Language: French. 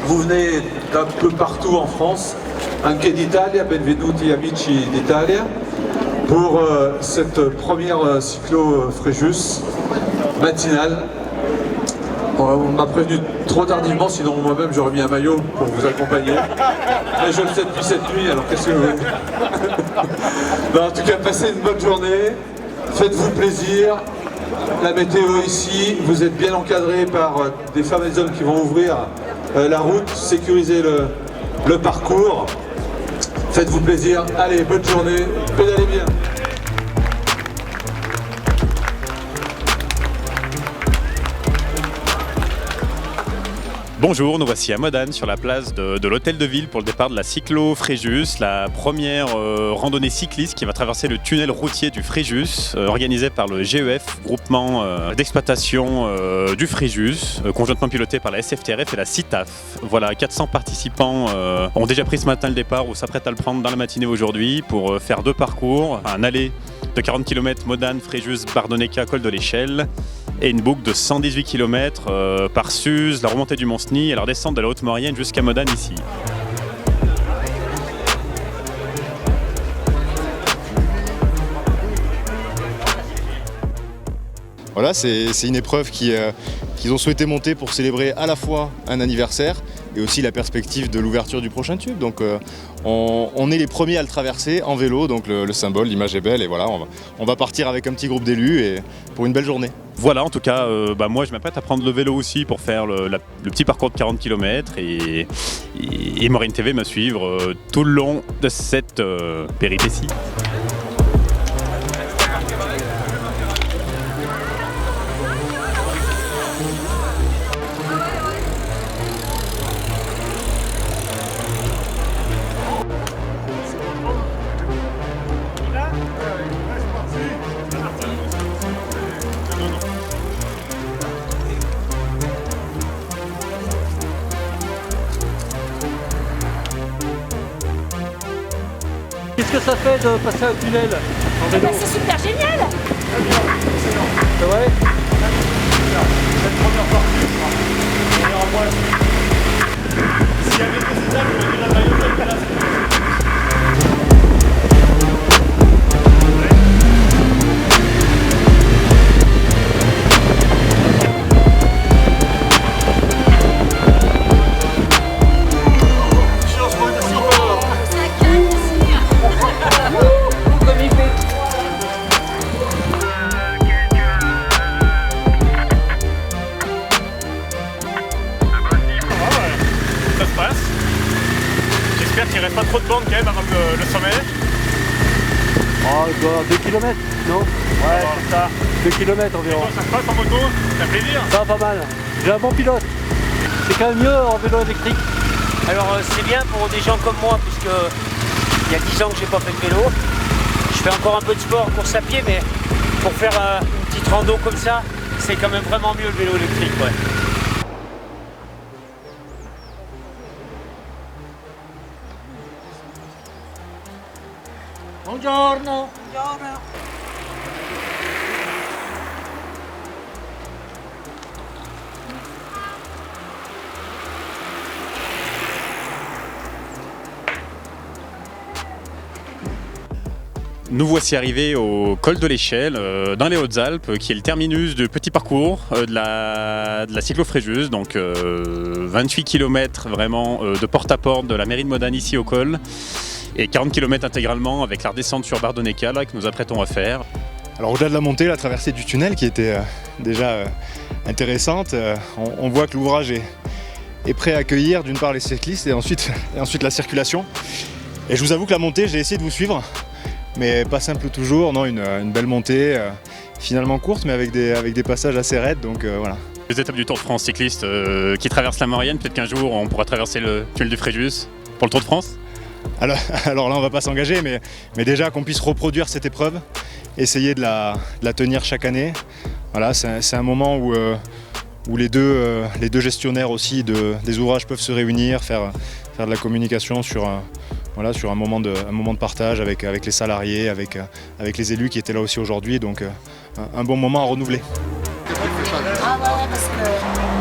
Vous venez d'un peu partout en France, anche d'Italia, benvenuti amici d'Italia, pour cette première cyclo Fréjus matinale. On m'a prévenu trop tardivement, sinon moi-même j'aurais mis un maillot pour vous accompagner. Mais je le sais depuis cette nuit, alors qu'est-ce que vous voulez? En tout cas, passez une bonne journée, faites-vous plaisir. La météo ici, vous êtes bien encadrés par des femmes et des hommes qui vont ouvrir la route, sécuriser le parcours. Faites-vous plaisir, allez, bonne journée, pédalez bien. Bonjour, nous voici à Modane sur la place de l'Hôtel de Ville pour le départ de la cyclo Fréjus, la première randonnée cycliste qui va traverser le tunnel routier du Fréjus, organisé par le GEF, groupement d'exploitation du Fréjus, conjointement piloté par la SFTRF et la CITAF. Voilà, 400 participants ont déjà pris ce matin le départ ou s'apprêtent à le prendre dans la matinée aujourd'hui pour faire deux parcours, un aller de 40 km Modane, Fréjus, Bardonecca, Col de l'Échelle, et une boucle de 118 km par Suse, la remontée du Mont-Cenis et la redescente de la Haute-Maurienne jusqu'à Modane ici. Voilà, c'est une épreuve qu'ils ont souhaité monter pour célébrer à la fois un anniversaire et aussi la perspective de l'ouverture du prochain tube. Donc on est les premiers à le traverser en vélo, donc le symbole, l'image est belle et voilà, on va partir avec un petit groupe d'élus et pour une belle journée. Voilà, en tout cas, moi je m'apprête à prendre le vélo aussi pour faire le petit parcours de 40 km et Maureen TV me suivre tout le long de cette péripétie. Qu'est-ce que ça fait de passer un tunnel en vélo? C'est super génial! C'est vrai? Cette première partie, on ira moins. S'il y avait des étapes, je me dirais la maillot de la J'espère qu'il ne reste pas trop de bandes quand même avant le sommet. Oh, il doit avoir 2 km, non? Ouais, c'est ça. 2 km environ. Ça se passe en moto, ça fait plaisir. Ça va pas mal. J'ai un bon pilote. C'est quand même mieux en vélo électrique. Alors c'est bien pour des gens comme moi, puisque il y a 10 ans que j'ai pas fait de vélo. Je fais encore un peu de sport, course à pied, mais pour faire une petite rando comme ça, c'est quand même vraiment mieux le vélo électrique. Ouais. Buongiorno! Buongiorno! Nous voici arrivés au Col de l'Échelle, dans les Hautes-Alpes, qui est le terminus du petit parcours de la cyclo Fréjus, donc 28 km vraiment de porte à porte de la mairie de Modane ici au col, et 40 km intégralement avec la redescente sur Bardonecca là, que nous apprêtons à faire. Alors au-delà de la montée, la traversée du tunnel qui était déjà intéressante, on voit que l'ouvrage est prêt à accueillir d'une part les cyclistes et ensuite la circulation. Et je vous avoue que la montée, j'ai essayé de vous suivre. Mais pas simple toujours, non, une belle montée, finalement courte mais avec des passages assez raides, donc voilà. Les étapes du Tour de France cycliste qui traversent la Maurienne, peut-être qu'un jour on pourra traverser le tunnel du Fréjus pour le Tour de France. Alors là on va pas s'engager, mais déjà qu'on puisse reproduire cette épreuve, essayer de la tenir chaque année. Voilà, c'est un moment où les deux gestionnaires aussi des ouvrages peuvent se réunir, faire de la communication sur un moment de partage avec les salariés, avec les élus qui étaient là aussi aujourd'hui, donc un bon moment à renouveler. Ah ouais, parce que